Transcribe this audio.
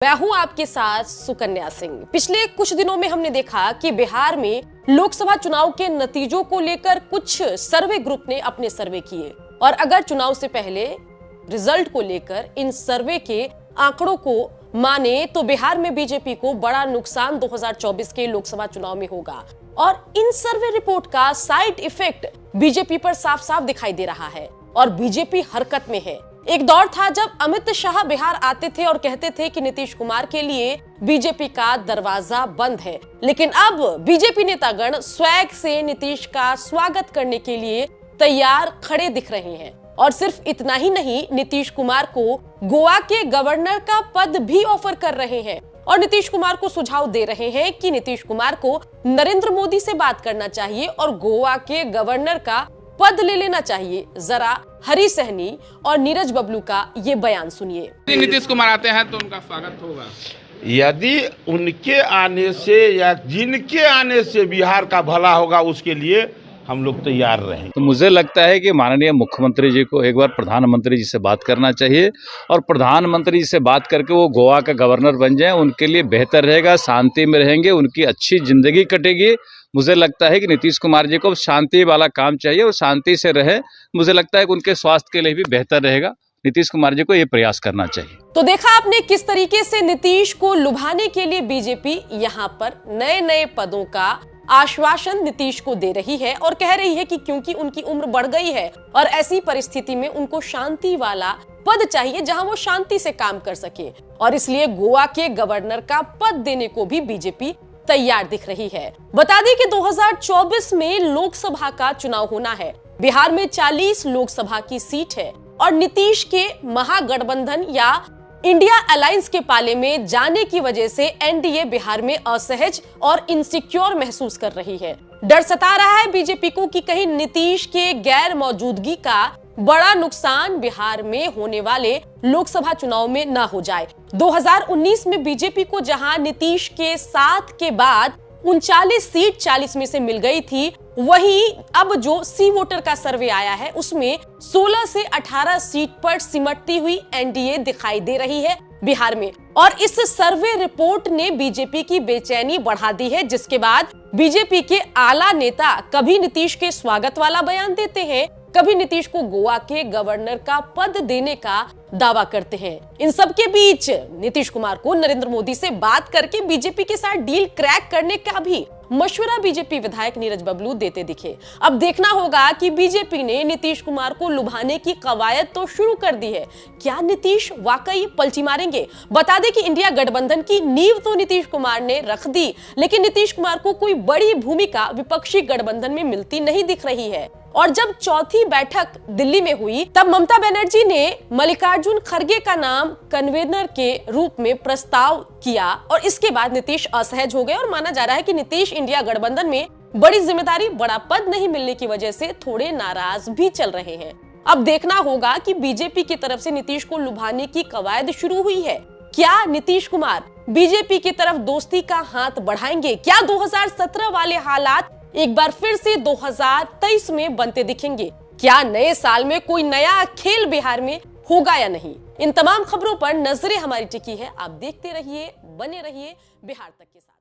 मैं हूं आपके साथ सुकन्या सिंह। पिछले कुछ दिनों में हमने देखा कि बिहार में लोकसभा चुनाव के नतीजों को लेकर कुछ सर्वे ग्रुप ने अपने सर्वे किए और अगर चुनाव से पहले रिजल्ट को लेकर इन सर्वे के आंकड़ों को माने तो बिहार में बीजेपी को बड़ा नुकसान 2024 के लोकसभा चुनाव में होगा और इन सर्वे रिपोर्ट का साइड इफेक्ट बीजेपी पर साफ साफ दिखाई दे रहा है और बीजेपी हरकत में है। एक दौर था जब अमित शाह बिहार आते थे और कहते थे कि नीतीश कुमार के लिए बीजेपी का दरवाजा बंद है, लेकिन अब बीजेपी नेतागण स्वैग से नीतीश का स्वागत करने के लिए तैयार खड़े दिख रहे हैं। और सिर्फ इतना ही नहीं, नीतीश कुमार को गोवा के गवर्नर का पद भी ऑफर कर रहे हैं और नीतीश कुमार को सुझाव दे रहे हैं कि नीतीश कुमार को नरेंद्र मोदी से बात करना चाहिए और गोवा के गवर्नर का पद ले लेना चाहिए। जरा हरी सहनी और नीरज बबलू का ये बयान सुनिए। नीतीश कुमार आते हैं तो उनका स्वागत होगा। यदि उनके आने से या जिनके आने से बिहार का भला होगा उसके लिए हम लोग तैयार रहें। तो मुझे लगता है कि माननीय मुख्यमंत्री जी को एक बार प्रधानमंत्री जी से बात करना चाहिए और प्रधानमंत्री जी से बात करके वो गोवा का गवर्नर बन जाएं, उनके लिए बेहतर रहेगा, शांति में रहेंगे, उनकी अच्छी जिंदगी कटेगी। मुझे लगता है कि नीतीश कुमार जी को शांति वाला काम चाहिए और शांति से रहे। मुझे लगता है कि उनके स्वास्थ्य के लिए भी बेहतर रहेगा। नीतीश कुमार जी को ये प्रयास करना चाहिए। तो देखा आपने किस तरीके से नीतीश को लुभाने के लिए बीजेपी यहाँ पर नए नए पदों का आश्वासन नीतीश को दे रही है और कह रही है कि क्योंकि उनकी उम्र बढ़ गई है और ऐसी परिस्थिति में उनको शांति वाला पद चाहिए जहां वो शांति से काम कर सके और इसलिए गोवा के गवर्नर का पद देने को भी बीजेपी तैयार दिख रही है। बता दें कि 2024 में लोकसभा का चुनाव होना है। बिहार में 40 लोकसभा की सीट है और नीतीश के महागठबंधन या इंडिया अलायंस के पाले में जाने की वजह से एनडीए बिहार में असहज और इनसिक्योर महसूस कर रही है। डर सता रहा है बीजेपी को कि कहीं नीतीश के गैर मौजूदगी का बड़ा नुकसान बिहार में होने वाले लोकसभा चुनाव में न हो जाए। 2019 में बीजेपी को जहां नीतीश के साथ के बाद 39 सीट 40 में से मिल गई थी, वहीं अब जो सी वोटर का सर्वे आया है उसमें 16 से 18 सीट पर सिमटती हुई एनडीए दिखाई दे रही है बिहार में। और इस सर्वे रिपोर्ट ने बीजेपी की बेचैनी बढ़ा दी है, जिसके बाद बीजेपी के आला नेता कभी नीतीश के स्वागत वाला बयान देते हैं, कभी नीतीश को गोवा के गवर्नर का पद देने का दावा करते हैं। इन सब के बीच नीतीश कुमार को नरेंद्र मोदी से बात करके बीजेपी के साथ डील क्रैक करने का भी मशवरा बीजेपी विधायक नीरज बबलू देते दिखे। अब देखना होगा कि बीजेपी ने नीतीश कुमार को लुभाने की कवायद तो शुरू कर दी है। क्या नीतीश वाकई पलटी मारेंगे? बता दें कि इंडिया गठबंधन की नींव तो नीतीश कुमार ने रख दी, लेकिन नीतीश कुमार को कोई बड़ी भूमिका विपक्षी गठबंधन में मिलती नहीं दिख रही है। और जब चौथी बैठक दिल्ली में हुई तब ममता बनर्जी ने मल्लिकार्जुन खड़गे का नाम कन्वीनर के रूप में प्रस्ताव किया और इसके बाद नीतीश असहज हो गए और माना जा रहा है कि नीतीश इंडिया गठबंधन में बड़ी जिम्मेदारी, बड़ा पद नहीं मिलने की वजह से थोड़े नाराज भी चल रहे हैं। अब देखना होगा कि बीजेपी की तरफ से नीतीश को लुभाने की कवायद शुरू हुई है। क्या नीतीश कुमार बीजेपी की तरफ दोस्ती का हाथ बढ़ाएंगे? क्या 2017 वाले हालात एक बार फिर से 2023 में बनते दिखेंगे? क्या नए साल में कोई नया खेल बिहार में होगा या नहीं? इन तमाम खबरों पर नजरें हमारी टिकी है। आप देखते रहिए, बने रहिए बिहार तक के साथ।